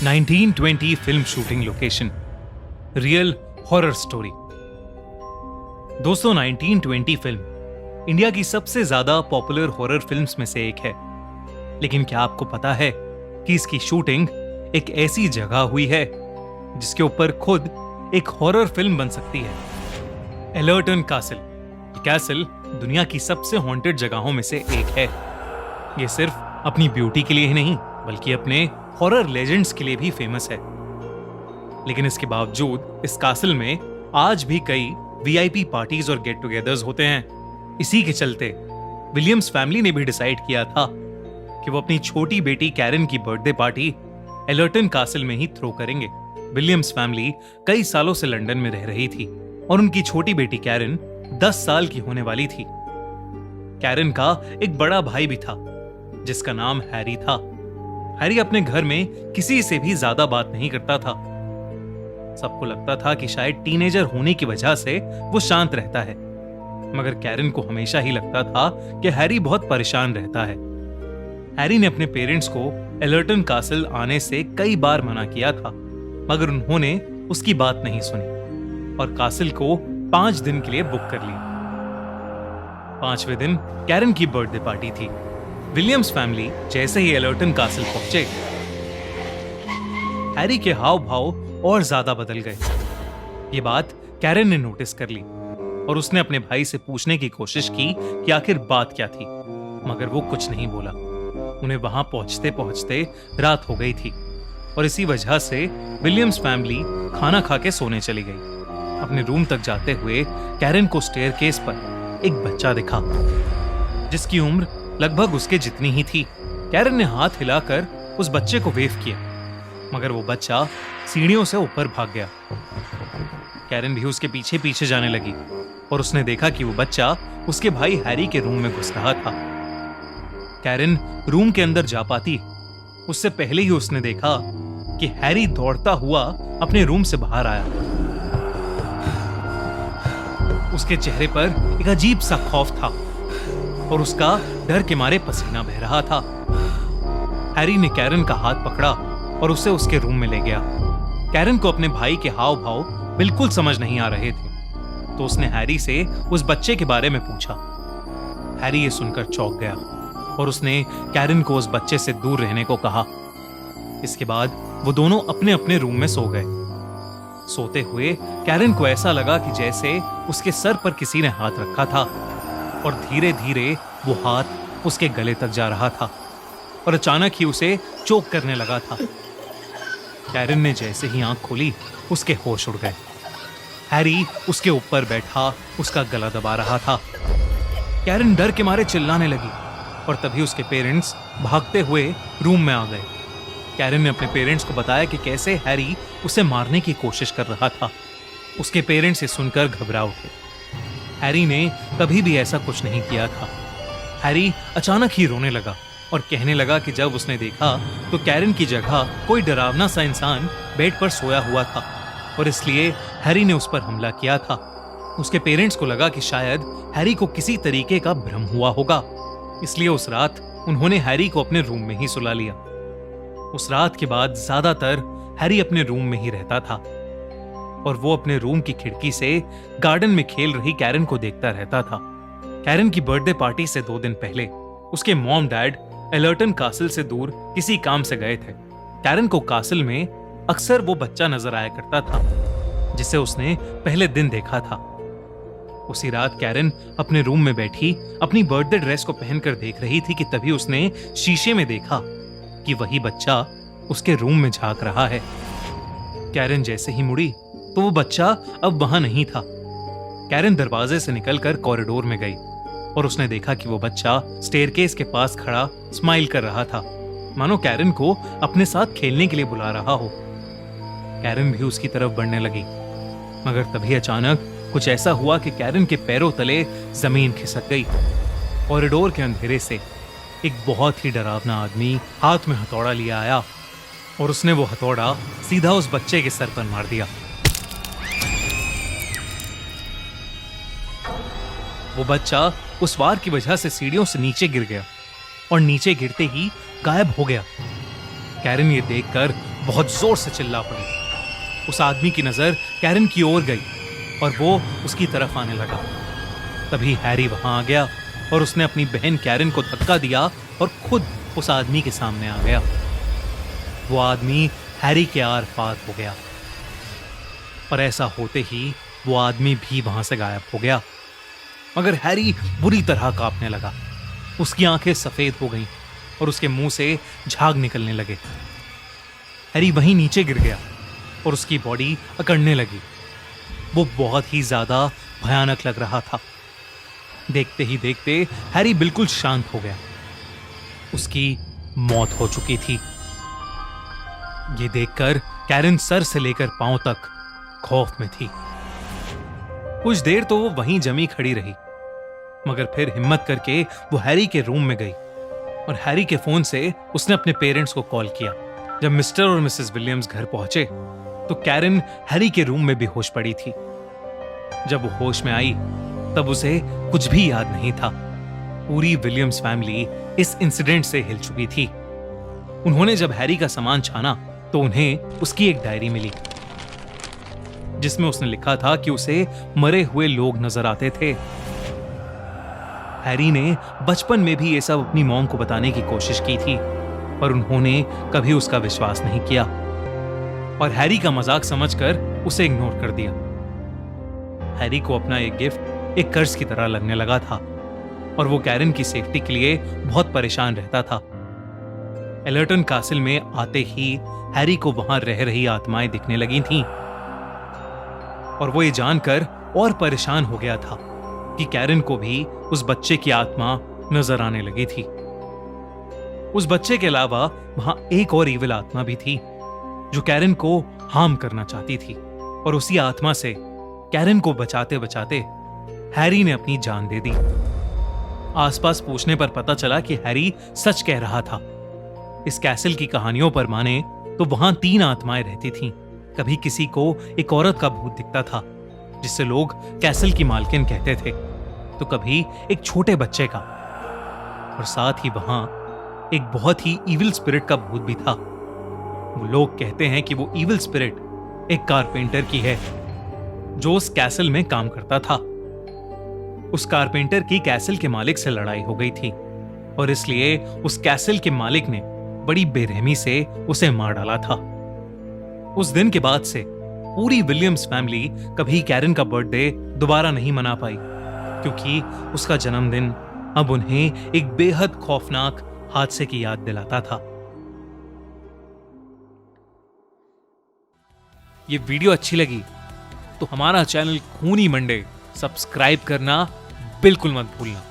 1920 film shooting location, real horror story. दोस्तों, 1920 film India की सबसे ज्यादा पॉपुलर हॉरर फिल्म्स में से एक है। लेकिन क्या आपको पता है कि इसकी शूटिंग एक ऐसी जगह हुई है जिसके ऊपर खुद एक हॉरर फिल्म बन सकती है। एलर्टन कासल। ये कैसल दुनिया की सबसे हॉन्टेड जगहों में से एक है। ये सिर्फ अपनी ब्यूटी के लिए ही नहीं बल्कि अपने हॉरर लेजेंड्स के लिए भी फेमस है। लेकिन इसके बावजूद इस कासल में आज भी कई वीआईपी पार्टीज और गेट टुगेदर्स होते हैं। इसी के चलते विलियम्स फैमिली ने भी डिसाइड किया था कि वो अपनी छोटी बेटी कैरन की बर्थडे पार्टी एलर्टन कासल में ही थ्रो करेंगे। विलियम्स फैमिली कई सालों से लंदन में रह रही थी और उनकी छोटी बेटी कैरन 10 साल की होने वाली थी। कैरन का एक बड़ा भाई भी था जिसका नाम हैरी था। हैरी अपने घर में किसी से भी ज्यादा बात नहीं करता था। सबको लगता था कि शायद टीनेजर होने की वजह से वो शांत रहता है, मगर कैरन को हमेशा ही लगता था कि हैरी बहुत परेशान रहता है। हैरी ने अपने पेरेंट्स को एलर्टन कासल आने से कई बार मना किया था, मगर उन्होंने उसकी बात नहीं सुनी और कासल को 5 दिन के लिए बुक कर लिया। 5वें दिन कैरन की बर्थडे पार्टी थी। विलियम्स फैमिली जैसे ही एलर्टन कासल पहुंचे, हैरी के हाव भाव और ज्यादा बदल गए। ये बात कैरन ने नोटिस कर ली और उसने अपने भाई से पूछने की कोशिश की कि आखिर बात क्या थी, मगर वो कुछ नहीं बोला। उन्हें वहां पहुंचते पहुंचते रात हो गई थी और इसी वजह से विलियम्स फैमिली खाना खा के सोने चली गई। अपने रूम तक जाते हुए कैरन को स्टेयरकेस पर एक बच्चा दिखा जिसकी उम्र लगभग उसके जितनी ही थी। कैरन ने हाथ हिलाकर उस बच्चे को वेव किया, मगर वो बच्चा सीढ़ियों से ऊपर भाग गया। कैरन भी उसके पीछे पीछे जाने लगी और उसने देखा कि वो बच्चा उसके भाई हैरी के रूम में घुस रहा था। कैरन रूम के अंदर जा पाती उससे पहले ही उसने देखा कि हैरी दौड़ता हुआ अपने रूम से बाहर आया। उसके चेहरे पर एक अजीब सा खौफ था और उसका डर के मारे पसीना बह रहा था। हैरी ने कैरन का हाथ पकड़ा और उसे उसके रूम में ले गया। कैरन को अपने भाई के हाव भाव बिल्कुल समझ नहीं आ रहे थे, तो उसने हैरी से उस बच्चे के बारे में पूछा। हैरी ये सुनकर चौंक गया और उसने कैरन को उस बच्चे से दूर रहने को कहा। इसके बाद वो दोनों अपने अपने रूम में सो गए। सोते हुए कैरन को ऐसा लगा कि जैसे उसके सर पर किसी ने हाथ रखा था और धीरे धीरे वो हाथ उसके गले तक जा रहा था और अचानक ही उसे चोक करने लगा था। कैरन ने जैसे ही आंख खोली, उसके होश उड़ गए। हैरी उसके ऊपर बैठा उसका गला दबा रहा था। कैरन डर के मारे चिल्लाने लगी और तभी उसके पेरेंट्स भागते हुए रूम में आ गए। कैरन ने अपने पेरेंट्स को बताया कि कैसे हैरी उसे मारने की कोशिश कर रहा था। उसके पेरेंट्स ये सुनकर घबरा उठे। हैरी ने कभी भी ऐसा कुछ नहीं किया था। हैरी अचानक ही रोने लगा और कहने लगा कि जब उसने देखा तो कैरन की जगह कोई डरावना सा इंसान बेड पर सोया हुआ था और इसलिए हैरी ने उस पर हमला किया था। उसके पेरेंट्स को लगा कि शायद हैरी को किसी तरीके का भ्रम हुआ होगा, इसलिए उस रात उन्होंने हैरी को अपने रूम में ही सुला लिया। उस रात के बाद ज्यादातर हैरी अपने रूम में ही रहता था और वो अपने रूम की खिड़की से गार्डन में खेल रही कैरन को देखता रहता था। कैरन की बर्थडे पार्टी से 2 दिन पहले उसके मॉम डैड एलर्टन कासल से दूर किसी काम से गए थे। कैरन को कासल में अक्सर वो बच्चा नजर आया करता था जिसे उसने पहले दिन देखा था। उसी रात कैरन अपने रूम में बैठी अपनी बर्थडे ड्रेस को पहनकर देख रही थी कि तभी उसने शीशे में देखा कि वही बच्चा उसके रूम में झांक रहा है। कैरन जैसे ही मुड़ी तो वो बच्चा अब वहां नहीं था। कैरन दरवाजे से निकलकर कॉरिडोर में गई और उसने देखा कि वो बच्चा स्टेयरकेस के पास खड़ा स्माइल कर रहा था, मानो कैरन को अपने साथ खेलने के लिए बुला रहा हो। कैरन भी उसकी तरफ बढ़ने लगी, मगर तभी अचानक कुछ ऐसा हुआ कि कैरन के पैरों तले जमीन खिसक गई। कॉरिडोर के अंधेरे से एक बहुत ही डरावना आदमी हाथ में हथौड़ा लिया आया और उसने वो हथौड़ा सीधा उस बच्चे के सर पर मार दिया। वो बच्चा उस वार की वजह से सीढ़ियों से नीचे गिर गया और नीचे गिरते ही गायब हो गया। कैरन ये देखकर बहुत जोर से चिल्ला पड़ी। उस आदमी की नजर कैरन की ओर गई और वो उसकी तरफ आने लगा। तभी हैरी वहां आ गया और उसने अपनी बहन कैरन को धक्का दिया और खुद उस आदमी के सामने आ गया। वो आदमी हैरी के आर पार हो गया, पर ऐसा होते ही वो आदमी भी वहां से गायब हो गया। मगर हैरी बुरी तरह कांपने लगा। उसकी आंखें सफेद हो गईं और उसके मुंह से झाग निकलने लगे। हैरी वहीं नीचे गिर गया और उसकी बॉडी अकड़ने लगी। वो बहुत ही ज्यादा भयानक लग रहा था। देखते ही देखते हैरी बिल्कुल शांत हो गया। उसकी मौत हो चुकी थी। ये देखकर कैरन सर से लेकर पांव तक खौफ में थी। कुछ देर तो वो वहीं जमी खड़ी रही, मगर फिर हिम्मत करके वो हैरी के रूम में गई और हैरी के फोन से उसने अपने पेरेंट्स को कॉल किया। जब मिस्टर और मिसेस विलियम्स घर पहुंचे तो कैरन हैरी के रूम में बेहोश पड़ी थी। जब वो होश में आई तब उसे कुछ भी याद नहीं था। पूरी विलियम्स फैमिली इस इंसिडेंट से हिल चुकी थी। उन्होंने जब हैरी का सामान छाना तो उन्हें उसकी एक डायरी मिली, जिसमें उसने लिखा था कि उसे मरे हुए लोग नजर आते थे। हैरी ने बचपन में भी ये सब अपनी मॉम को बताने की कोशिश की थी, पर उन्होंने कभी उसका विश्वास नहीं किया और हैरी का मजाक समझकर उसे इग्नोर कर दिया। हैरी को अपना एक गिफ्ट एक कर्ज की तरह लगने लगा था और वो कैरन की सेफ्टी के लिए बहुत परेशान रहता था। एलर्टन कासिल में आते ही हैरी को वहां रह रही आत्माएं दिखने लगी थीं और वो ये जानकर और परेशान हो गया था कि कैरन को भी उस बच्चे की आत्मा नजर आने लगी थी। उस बच्चे के अलावा वहां एक और ईविल आत्मा भी थी जो कैरन को हार्म करना चाहती थी और उसी आत्मा से कैरन को बचाते बचाते हैरी ने अपनी जान दे दी। आसपास पूछने पर पता चला कि हैरी सच कह रहा था। इस कैसल की कहानियों पर माने तो वहां 3 आत्माएं रहती थीं। कभी किसी को एक औरत का भूत दिखता था जिससे लोग कैसल की मालकिन कहते थे, तो कभी एक छोटे बच्चे का, और साथ ही वहां एक बहुत ही इविल स्पिरिट का भूत भी था। वो लोग कहते हैं कि वो इविल स्पिरिट एक कारपेंटर की है जो उस कैसल में काम करता था। उस कारपेंटर की कैसल के मालिक से लड़ाई हो गई थी और इसलिए उस कैसल के मालिक ने बड़ी बेरहमी से उसे मार डाला था। उस दिन के बाद से पूरी विलियम्स फैमिली कभी कैरन का बर्थडे दोबारा नहीं मना पाई, क्योंकि उसका जन्मदिन अब उन्हें एक बेहद खौफनाक हादसे की याद दिलाता था। ये वीडियो अच्छी लगी तो हमारा चैनल खूनी मंडे सब्सक्राइब करना बिल्कुल मत भूलना।